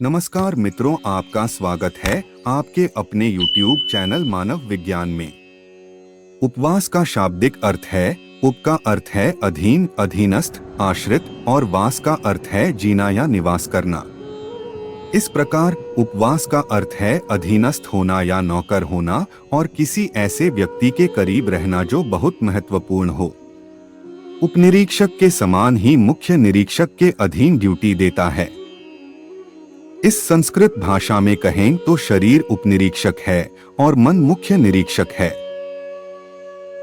नमस्कार मित्रों, आपका स्वागत है आपके अपने YouTube चैनल मानव विज्ञान में। उपवास का शाब्दिक अर्थ है उप का अर्थ है अधीन, अधीनस्थ, आश्रित और वास का अर्थ है जीना या निवास करना। इस प्रकार उपवास का अर्थ है अधीनस्थ होना या नौकर होना और किसी ऐसे व्यक्ति के करीब रहना जो बहुत महत्वपूर्ण हो। उपनिरीक्षक के समान ही मुख्य निरीक्षक के अधीन ड्यूटी देता है। इस संस्कृत भाषा में कहें तो शरीर उपनिरीक्षक है और मन मुख्य निरीक्षक है।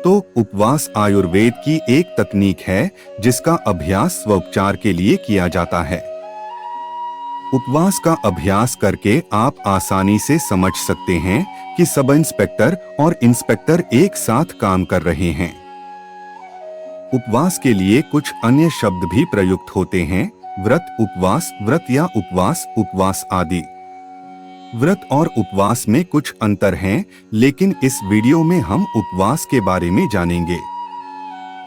तो उपवास आयुर्वेद की एक तकनीक है जिसका अभ्यास स्वोपचार के लिए किया जाता है। उपवास का अभ्यास करके आप आसानी से समझ सकते हैं कि सब इंस्पेक्टर और इंस्पेक्टर एक साथ काम कर रहे हैं। उपवास के लिए कुछ अन्य शब्द भी प्रयुक्त होते हैं, व्रत, उपवास, व्रत या उपवास, उपवास आदि। व्रत और उपवास में कुछ अंतर हैं, लेकिन इस वीडियो में हम उपवास के बारे में जानेंगे।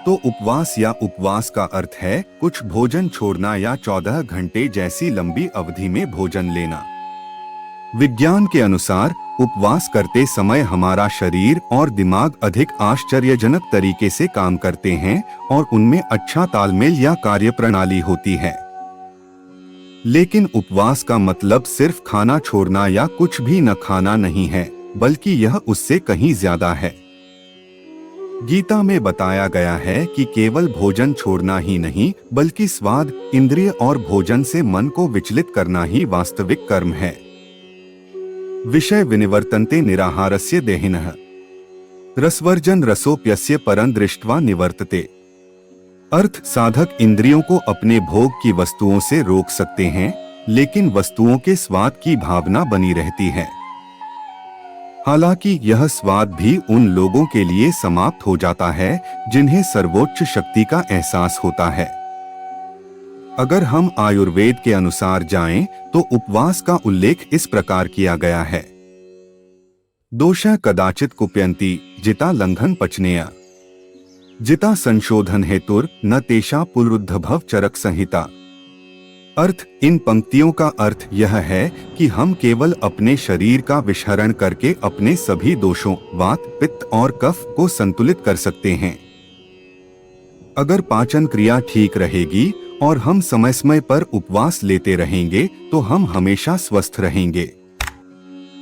तो उपवास या उपवास का अर्थ है कुछ भोजन छोड़ना या 14 घंटे जैसी लंबी अवधि में भोजन लेना। विज्ञान के अनुसार उपवास करते समय हमारा शरीर और दिमाग अधिक आश्चर्यजनक तरीके से काम करते हैं और उनमें अच्छा तालमेल या कार्यप्रणाली होती है। लेकिन उपवास का मतलब सिर्फ खाना छोड़ना या कुछ भी न खाना नहीं है, बल्कि यह उससे कहीं ज्यादा है। गीता में बताया गया है कि केवल भोजन छोड़ना ही नहीं, बल्कि स्वाद, इंद्रिय और भोजन से मन को विचलित करना ही वास्तविक कर्म है। विषय विनिवर्तन्ते निराहारस्य देहिनः रसवर्जन रसोप्यस्य परं दृष्ट्वा निवर्तते। अर्थ, साधक इंद्रियों को अपने भोग की वस्तुओं से रोक सकते हैं, लेकिन वस्तुओं के स्वाद की भावना बनी रहती है। हालांकि यह स्वाद भी उन लोगों के लिए समाप्त हो जाता है जिन्हें सर्वोच्च शक्ति का एहसास होता है। अगर हम आयुर्वेद के अनुसार जाएं, तो उपवास का उल्लेख इस प्रकार किया गया है। दोषः कदाचित कुप्यन्ति जिता लंघन पचनेय जिता संशोधन हेतुर न तेषा पुनरुद्भव चरक संहिता। अर्थ, इन पंक्तियों का अर्थ यह है कि हम केवल अपने शरीर का विषहरण करके अपने सभी दोषों, वात, पित्त और कफ को संतुलित कर सकते हैं। अगर पाचन क्रिया ठीक रहेगी और हम समय समय पर उपवास लेते रहेंगे तो हम हमेशा स्वस्थ रहेंगे।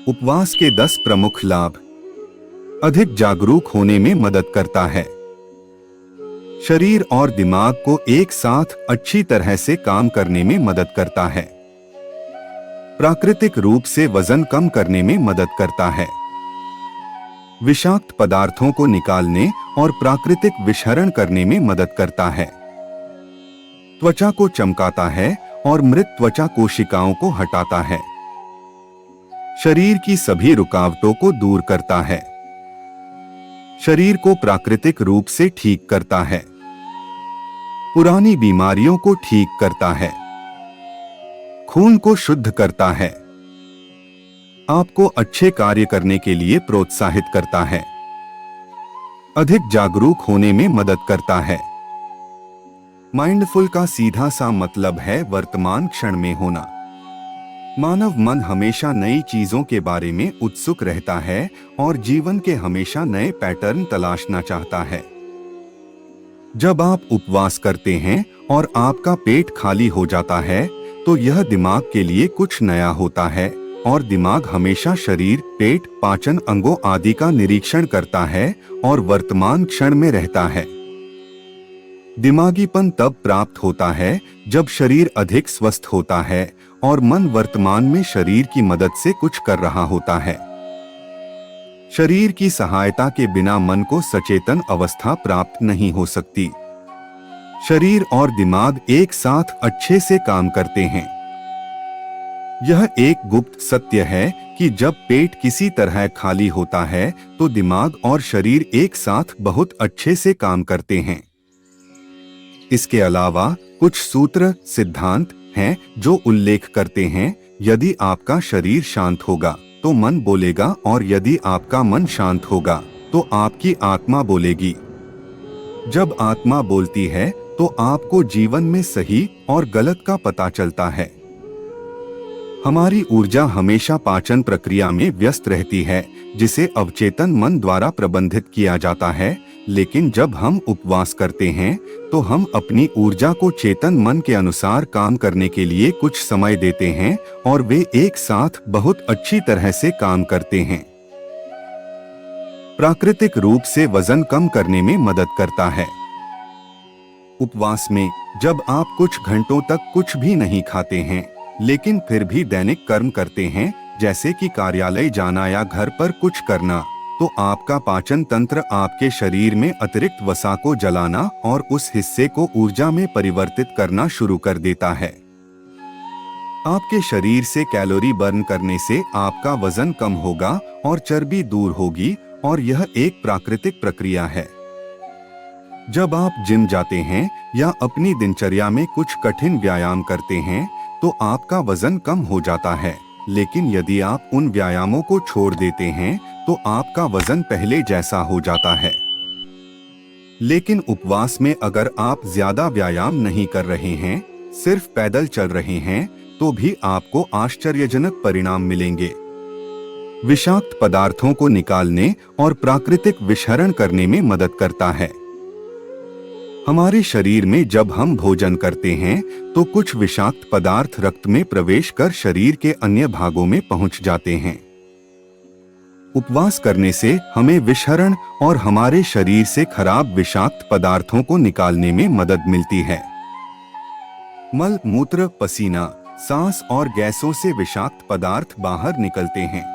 उपवास के 10 प्रमुख लाभ। अधिक जागरूक होने में मदद करता है। शरीर और दिमाग को एक साथ अच्छी तरह से काम करने में मदद करता है। प्राकृतिक रूप से वजन कम करने में मदद करता है। विषाक्त पदार्थों को निकालने और प्राकृतिक विषहरण करने में मदद करता है। त्वचा को चमकाता है और मृत त्वचा कोशिकाओं को हटाता है। शरीर की सभी रुकावटों को दूर करता है। शरीर को प्राकृतिक रूप से ठीक करता है। पुरानी बीमारियों को ठीक करता है। खून को शुद्ध करता है। आपको अच्छे कार्य करने के लिए प्रोत्साहित करता है। अधिक जागरूक होने में मदद करता है। माइंडफुल का सीधा सा मतलब है वर्तमान क्षण में होना। मानव मन हमेशा नई चीजों के बारे में उत्सुक रहता है और जीवन के हमेशा नए पैटर्न तलाशना चाहता है। जब आप उपवास करते हैं और आपका पेट खाली हो जाता है, तो यह दिमाग के लिए कुछ नया होता है और दिमाग हमेशा शरीर, पेट, पाचन अंगों आदि का निरीक्षण करता है और वर्तमान क्षण में रहता है। दिमागीपन तब प्राप्त होता है जब शरीर अधिक स्वस्थ होता है और मन वर्तमान में शरीर की मदद से कुछ कर रहा होता है। शरीर की सहायता के बिना मन को सचेतन अवस्था प्राप्त नहीं हो सकती। शरीर और दिमाग एक साथ अच्छे से काम करते हैं। यह एक गुप्त सत्य है कि जब पेट किसी तरह खाली होता है तो दिमाग और शरीर एक साथ बहुत अच्छे से काम करते हैं। इसके अलावा कुछ सूत्र, सिद्धांत हैं जो उल्लेख करते हैं, यदि आपका शरीर शांत होगा तो मन बोलेगा और यदि आपका मन शांत होगा तो आपकी आत्मा बोलेगी। जब आत्मा बोलती है तो आपको जीवन में सही और गलत का पता चलता है। हमारी ऊर्जा हमेशा पाचन प्रक्रिया में व्यस्त रहती है, जिसे अवचेतन मन द्वारा प्रबंधित किया जाता है। लेकिन जब हम उपवास करते हैं तो हम अपनी ऊर्जा को चेतन मन के अनुसार काम करने के लिए कुछ समय देते हैं और वे एक साथ बहुत अच्छी तरह से काम करते हैं। प्राकृतिक रूप से वजन कम करने में मदद करता है। उपवास में जब आप कुछ घंटों तक कुछ भी नहीं खाते हैं लेकिन फिर भी दैनिक कर्म करते हैं, जैसे कि कार्यालय जाना या घर पर कुछ करना, तो आपका पाचन तंत्र आपके शरीर में अतिरिक्त वसा को जलाना और उस हिस्से को ऊर्जा में परिवर्तित करना शुरू कर देता है। आपके शरीर से कैलोरी बर्न करने से आपका वजन कम होगा और चर्बी दूर होगी, और यह एक प्राकृतिक प्रक्रिया है। जब आप जिम जाते हैं या अपनी दिनचर्या में कुछ कठिन व्यायाम करते हैं तो आपका वजन कम हो जाता है, लेकिन यदि आप उन व्यायामों को छोड़ देते हैं तो आपका वजन पहले जैसा हो जाता है। लेकिन उपवास में अगर आप ज्यादा व्यायाम नहीं कर रहे हैं, सिर्फ पैदल चल रहे हैं, तो भी आपको आश्चर्यजनक परिणाम मिलेंगे। विषाक्त पदार्थों को निकालने और प्राकृतिक विषहरण करने में मदद करता है। हमारे शरीर में जब हम भोजन करते हैं तो कुछ विषाक्त पदार्थ रक्त में प्रवेश कर शरीर के अन्य भागों में पहुंच जाते हैं। उपवास करने से हमें विषहरण और हमारे शरीर से खराब विषाक्त पदार्थों को निकालने में मदद मिलती है। मल, मूत्र, पसीना, सांस और गैसों से विषाक्त पदार्थ बाहर निकलते हैं।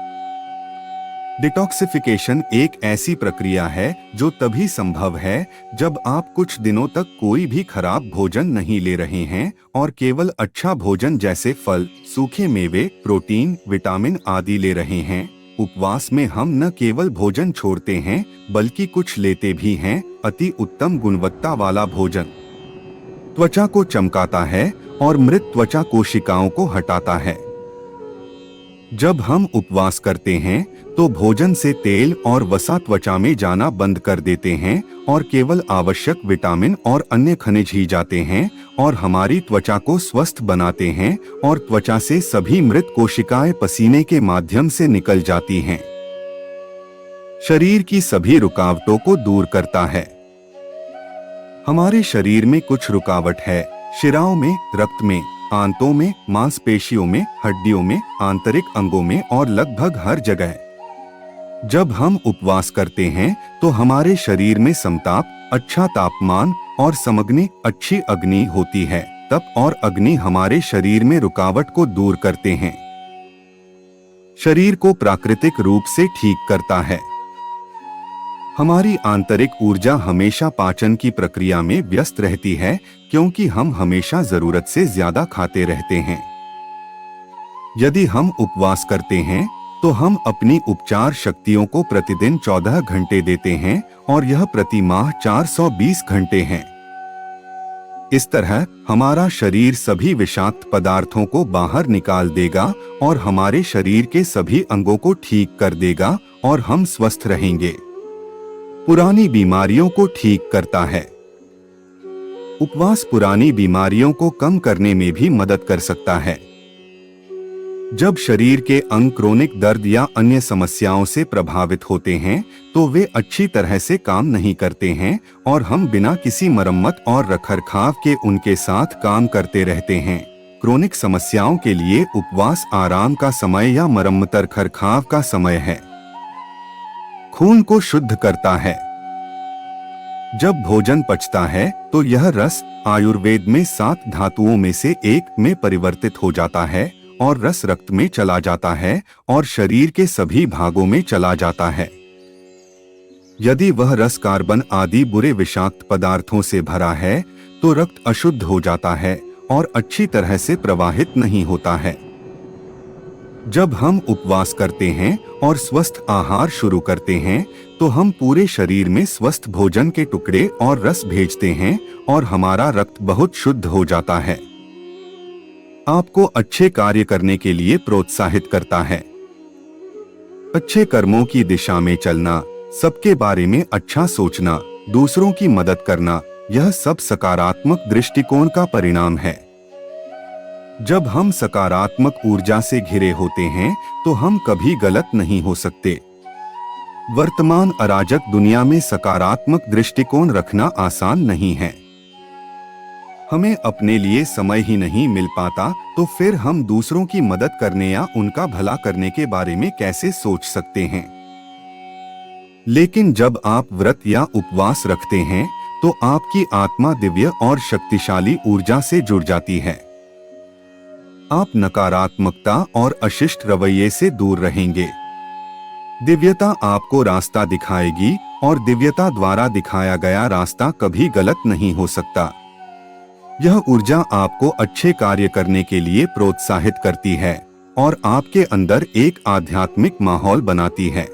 डिटॉक्सिफिकेशन एक ऐसी प्रक्रिया है जो तभी संभव है जब आप कुछ दिनों तक कोई भी खराब भोजन नहीं ले रहे हैं और केवल अच्छा भोजन जैसे फल, सूखे मेवे, प्रोटीन, विटामिन आदि ले रहे हैं। उपवास में हम न केवल भोजन छोड़ते हैं बल्कि कुछ लेते भी हैं, अति उत्तम गुणवत्ता वाला भोजन। त्वचा को चमकाता है और मृत त्वचा कोशिकाओं को हटाता है। जब हम उपवास करते हैं तो भोजन से तेल और वसा त्वचा में जाना बंद कर देते हैं और केवल आवश्यक विटामिन और अन्य खनिज ही जाते हैं और हमारी त्वचा को स्वस्थ बनाते हैं, और त्वचा से सभी मृत कोशिकाएं पसीने के माध्यम से निकल जाती हैं। शरीर की सभी रुकावटों को दूर करता है। हमारे शरीर में कुछ रुकावट है, शिराओं में, रक्त में, आंतों में, मांसपेशियों में, हड्डियों में, आंतरिक अंगों में और लगभग हर जगह। जब हम उपवास करते हैं तो हमारे शरीर में समताप, अच्छा तापमान और समग्नि, अच्छी अग्नि होती है। तप और अग्नि हमारे शरीर में रुकावट को दूर करते हैं, शरीर को प्राकृतिक रूप से ठीक करता है। हमारी आंतरिक ऊर्जा हमेशा पाचन की प्रक्रिया में व्यस्त रहती है क्योंकि हम हमेशा जरूरत से ज्यादा खाते रहते हैं। यदि हम उपवास करते हैं तो हम अपनी उपचार शक्तियों को प्रतिदिन 14 घंटे देते हैं और यह प्रति माह 420 घंटे हैं। इस तरह हमारा शरीर सभी विषाक्त पदार्थों को बाहर निकाल देगा और हमारे शरीर के सभी अंगों को ठीक कर देगा और हम स्वस्थ रहेंगे। पुरानी बीमारियों को ठीक करता है। उपवास पुरानी बीमारियों को कम करने में भी मदद कर सकता है। जब शरीर के अंग क्रोनिक दर्द या अन्य समस्याओं से प्रभावित होते हैं तो वे अच्छी तरह से काम नहीं करते हैं और हम बिना किसी मरम्मत और रखरखाव के उनके साथ काम करते रहते हैं। क्रोनिक समस्याओं के लिए उपवास आराम का समय या मरम्मत रखरखाव का समय है। खून को शुद्ध करता है। जब भोजन पचता है तो यह रस आयुर्वेद में 7 धातुओं में से एक में परिवर्तित हो जाता है और रस रक्त में चला जाता है और शरीर के सभी भागों में चला जाता है। यदि वह रस कार्बन आदि बुरे विषाक्त पदार्थों से भरा है तो रक्त अशुद्ध हो जाता है और अच्छी तरह से प्रवाहित नहीं होता है। जब हम उपवास करते हैं और स्वस्थ आहार शुरू करते हैं तो हम पूरे शरीर में स्वस्थ भोजन के टुकड़े और रस भेजते हैं और हमारा रक्त बहुत शुद्ध हो जाता है। आपको अच्छे कार्य करने के लिए प्रोत्साहित करता है। अच्छे कर्मों की दिशा में चलना, सबके बारे में अच्छा सोचना, दूसरों की मदद करना, यह सब सकारात्मक दृष्टिकोण का परिणाम है। जब हम सकारात्मक ऊर्जा से घिरे होते हैं तो हम कभी गलत नहीं हो सकते। वर्तमान अराजक दुनिया में सकारात्मक दृष्टिकोण रखना आसान नहीं है। हमें अपने लिए समय ही नहीं मिल पाता तो फिर हम दूसरों की मदद करने या उनका भला करने के बारे में कैसे सोच सकते हैं। लेकिन जब आप व्रत या उपवास रखते हैं तो आपकी आत्मा दिव्य और शक्तिशाली ऊर्जा से जुड़ जाती है। आप नकारात्मकता और अशिष्ट रवैये से दूर रहेंगे। दिव्यता आपको रास्ता दिखाएगी और दिव्यता द्वारा दिखाया गया रास्ता कभी गलत नहीं हो सकता। यह ऊर्जा आपको अच्छे कार्य करने के लिए प्रोत्साहित करती है और आपके अंदर एक आध्यात्मिक माहौल बनाती है।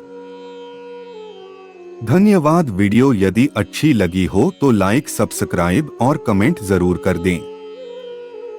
धन्यवाद। वीडियो यदि अच्छी लगी हो तो लाइक, सब्सक्राइब और कमेंट जरूर कर दें।